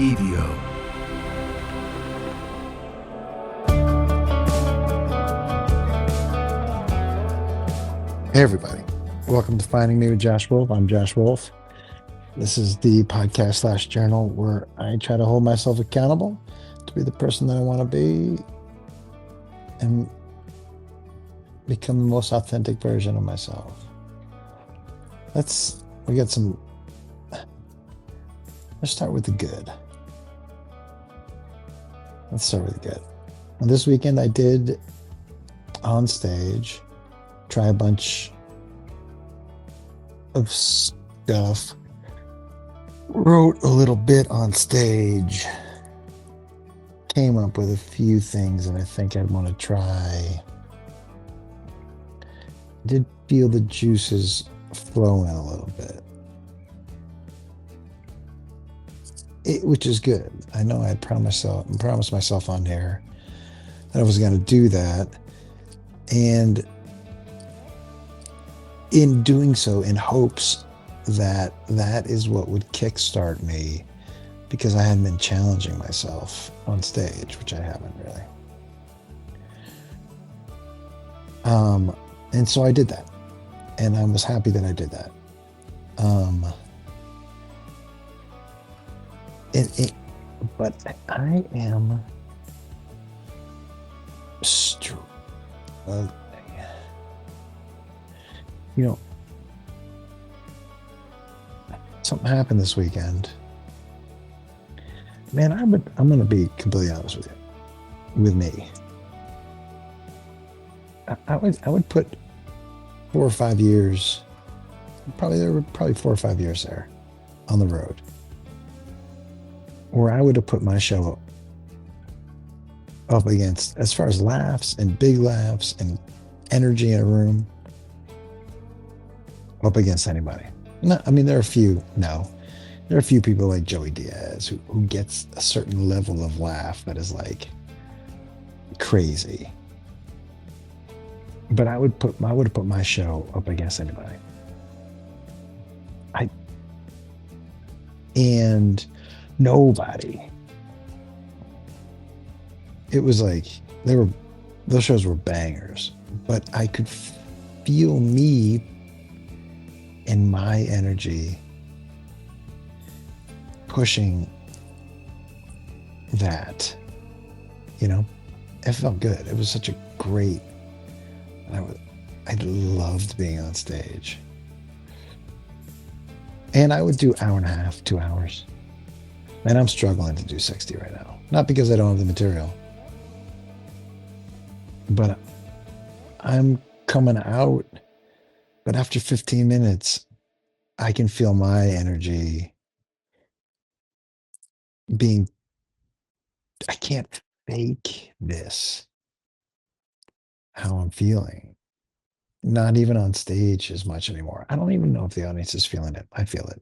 EDO. Hey, everybody. Welcome to Finding Me with Josh Wolf. I'm Josh Wolf. This is the podcast slash journal where I try to hold myself accountable to be the person that I want to be and become the most authentic version of myself. We got some, let's start with the good. Let's start with the good. And this weekend I did on stage try a bunch of stuff. Wrote a little bit on stage. Came up with a few things that I think I'd want to try. Did feel the juices flowing a little bit. Which is good. I know I promised myself on here that I was going to do that. And in doing so, in hopes that that is what would kickstart me, because I hadn't been challenging myself on stage, which I haven't really. And so I did that. And I was happy that I did that. But I am you know, something happened this weekend. Man, I'm going to be completely honest with you. With me, I would put 4 or 5 years. There were probably 4 or 5 years there on the road where I would have put my show up against, as far as laughs and big laughs and energy in a room, up against anybody. No, I mean, there are a few people like Joey Diaz who gets a certain level of laugh that is like crazy. But I would have put my show up against anybody. And nobody. It was like those shows were bangers, but I could feel me and my energy pushing that. It felt good. It was such a great. I loved being on stage. And I would do hour and a half, 2 hours. And I'm struggling to do 60 right now. Not because I don't have the material, but I'm coming out. But after 15 minutes, I can feel my energy I can't fake this, how I'm feeling. Not even on stage as much anymore. I don't even know if the audience is feeling it. I feel it.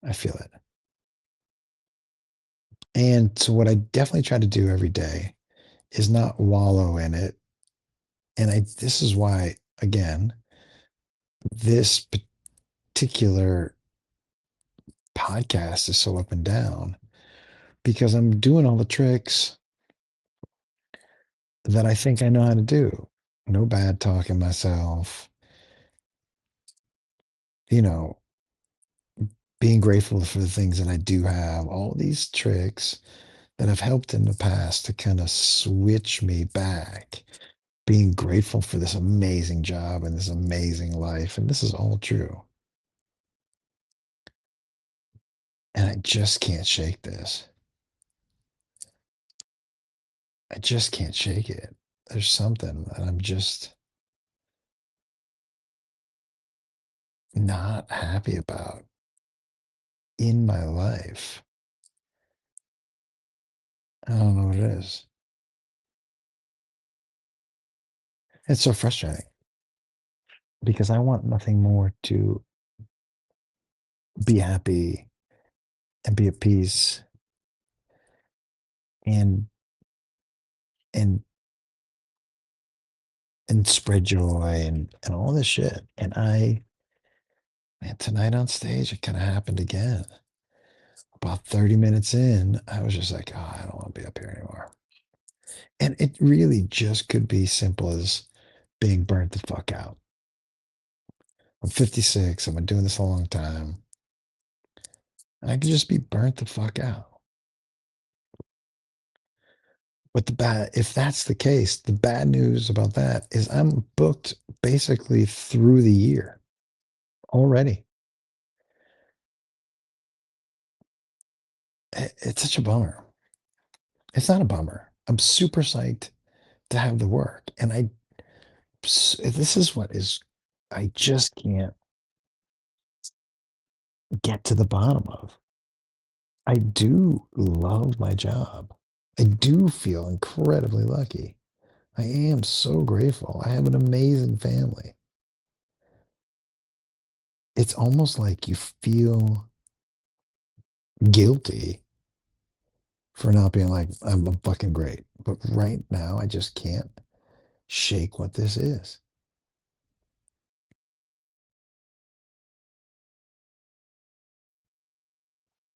I feel it. And so what I definitely try to do every day is not wallow in it. And this is why, again, this particular podcast is so up and down, because I'm doing all the tricks that I think I know how to do. No bad talking myself, being grateful for the things that I do have, all these tricks that have helped in the past to kind of switch me back, being grateful for this amazing job and this amazing life. And this is all true. And I just can't shake this. I just can't shake it. There's something that I'm just not happy about in my life. I don't know what it is. It's so frustrating because I want nothing more to be happy and be at peace and and and spread joy and all this shit. And And tonight on stage, it kind of happened again. About 30 minutes in, I was just like, oh, I don't want to be up here anymore. And it really just could be simple as being burnt the fuck out. I'm 56. I've been doing this a long time. And I could just be burnt the fuck out. But if that's the case, the bad news about that is I'm booked basically through the year already. It's such a bummer. It's not a bummer. I'm super psyched to have the work. And this is what is, I just can't get to the bottom of. I do love my job. I do feel incredibly lucky. I am so grateful. I have an amazing family. It's almost like you feel guilty for not being like, I'm fucking great. But right now, I just can't shake what this is.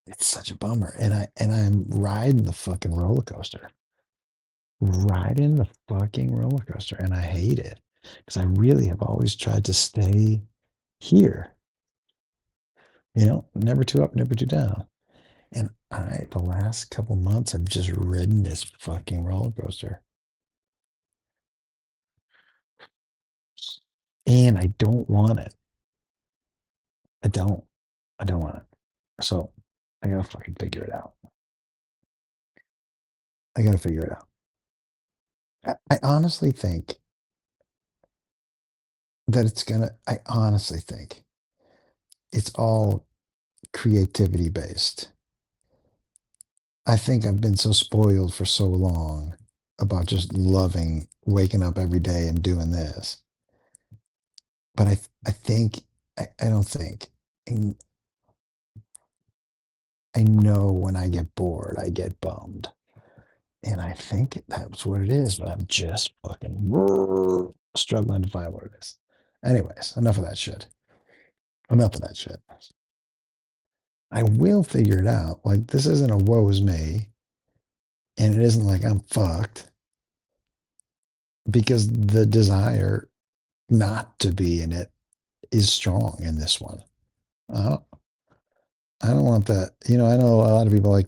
It's such a bummer. And I'm riding the fucking roller coaster. Riding the fucking roller coaster. And I hate it. Because I really have always tried to stay here. Never too up, never too down. And the last couple months, I've just ridden this fucking roller coaster. And I don't want it. I don't. I don't want it. So I gotta fucking figure it out. I gotta figure it out. I honestly think I honestly think it's all creativity based. I think I've been so spoiled for so long about just loving waking up every day and doing this. But I think, I don't think, and I know when I get bored, I get bummed. And I think that's what it is, but I'm just fucking struggling to find what it is. Anyways, enough of that shit. Enough of that shit. I will figure it out. Like, this isn't a woe is me, and it isn't like I'm fucked because the desire not to be in it is strong in this one. I don't, I don't want that. I know a lot of people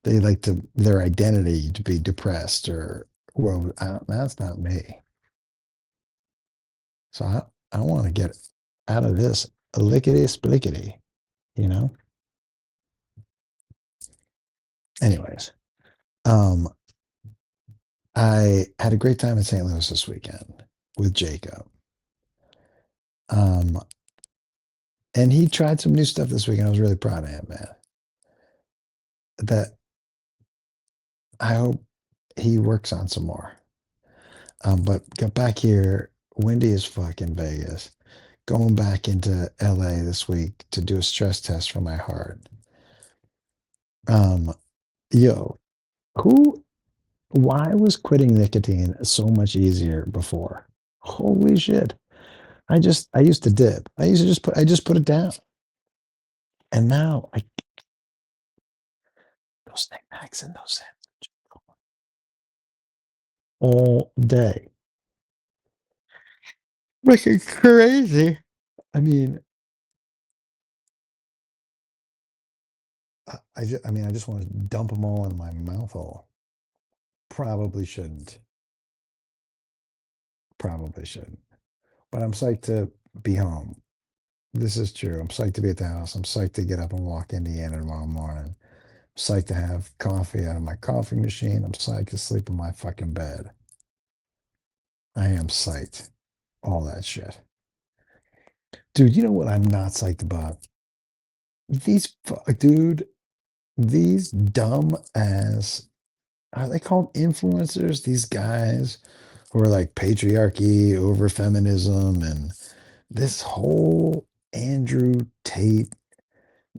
they like their identity to be depressed or, well, that's not me. So I want to get out of this lickety splickety, you know? Anyways, um, I had a great time in St. Louis this weekend with Jacob. Um, and he tried some new stuff this weekend. I was really proud of him, man. That I hope he works on some more. But got back here, windy as fucking Vegas. Going back into LA this week to do a stress test for my heart. Um, yo, who why was quitting nicotine so much easier before? Holy shit. I used to dip. I just put it down. And now those knickknacks and those sandwiches all day. Freaking crazy. I mean, I just want to dump them all in my mouth hole. Probably shouldn't. Probably shouldn't. But I'm psyched to be home. This is true. I'm psyched to be at the house. I'm psyched to get up and walk Indiana tomorrow morning. I'm psyched to have coffee out of my coffee machine. I'm psyched to sleep in my fucking bed. I am psyched. All that shit. Dude, you know what I'm not psyched about? Dude, these dumb ass, are they called influencers? These guys who are like patriarchy over feminism and this whole Andrew Tate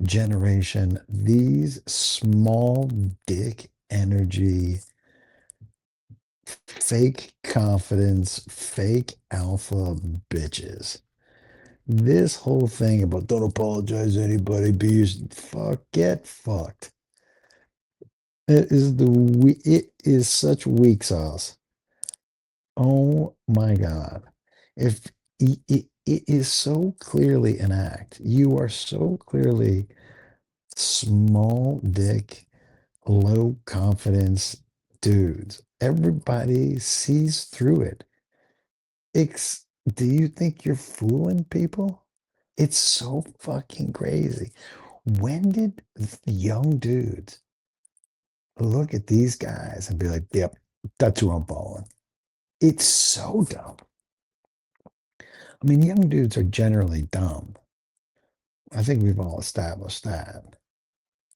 generation, these small dick energy, fake confidence, fake alpha bitches This whole thing about don't apologize to anybody, get fucked. It is such weak sauce. Oh my God. If it is so clearly an act. You are so clearly small dick, low confidence dudes. Everybody sees through it. Do you think you're fooling people? It's so fucking crazy. When did young dudes look at these guys and be like, yep, that's who I'm following? It's so dumb. I mean, young dudes are generally dumb. I think we've all established that.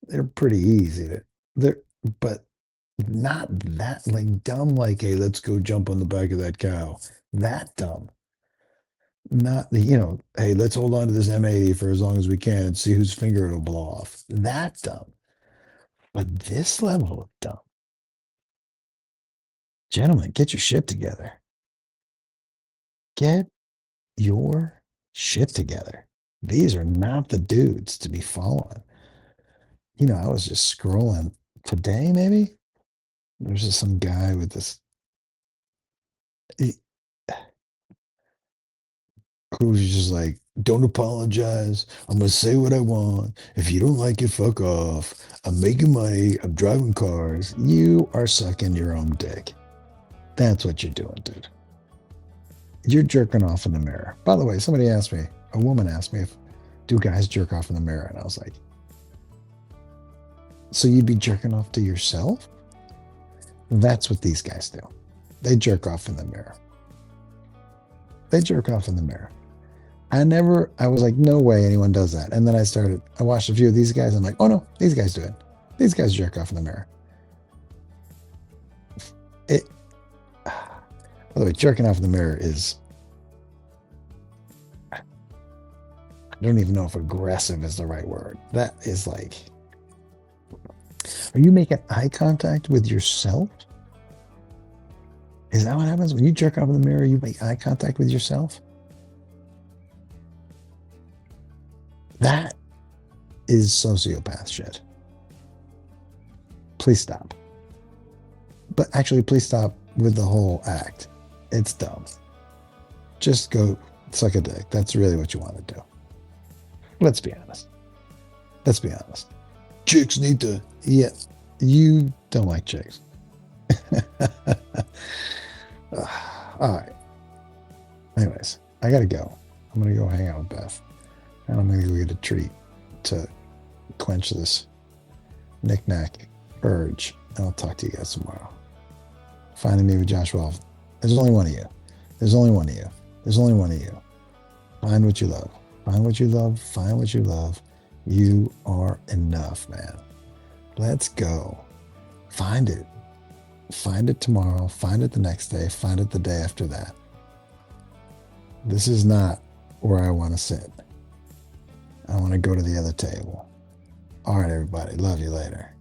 They're pretty easy to, they're, but not that like dumb, like, hey, let's go jump on the back of that cow. That dumb. Not the, hey, let's hold on to this M80 for as long as we can and see whose finger it'll blow off. That dumb. But this level of dumb, gentlemen, get your shit together. Get your shit together. These are not the dudes to be following. I was just scrolling today, maybe. There's just some guy with this, he- who's just like, don't apologize. I'm going to say what I want. If you don't like it, fuck off. I'm making money. I'm driving cars. You are sucking your own dick. That's what you're doing, dude. You're jerking off in the mirror. By the way, a woman asked me if do guys jerk off in the mirror? And I was like, so you'd be jerking off to yourself? That's what these guys do. They jerk off in the mirror. They jerk off in the mirror. I was like, no way anyone does that. And then I watched a few of these guys. I'm like, oh no, these guys do it. These guys jerk off in the mirror. It, by the way, jerking off in the mirror is, I don't even know if aggressive is the right word. That is like, are you making eye contact with yourself? Is that what happens when you jerk off in the mirror? You make eye contact with yourself? That is sociopath shit. Please stop. But actually, please stop with the whole act. It's dumb. Just go suck a dick. That's really what you want to do. Let's be honest. Let's be honest. Chicks need to. Yeah, you don't like chicks. All right. Anyways, I gotta go. I'm gonna go hang out with Beth, and I'm gonna go get a treat to quench this knick-knack urge. And I'll talk to you guys tomorrow. Finding me with Josh Wolf. There's only one of you. There's only one of you. There's only one of you. Find what you love. Find what you love. Find what you love. You are enough, man. Let's go. Find it. Find it tomorrow. Find it the next day. Find it the day after that. This is not where I want to sit. I want to go to the other table. All right, everybody. Love you later.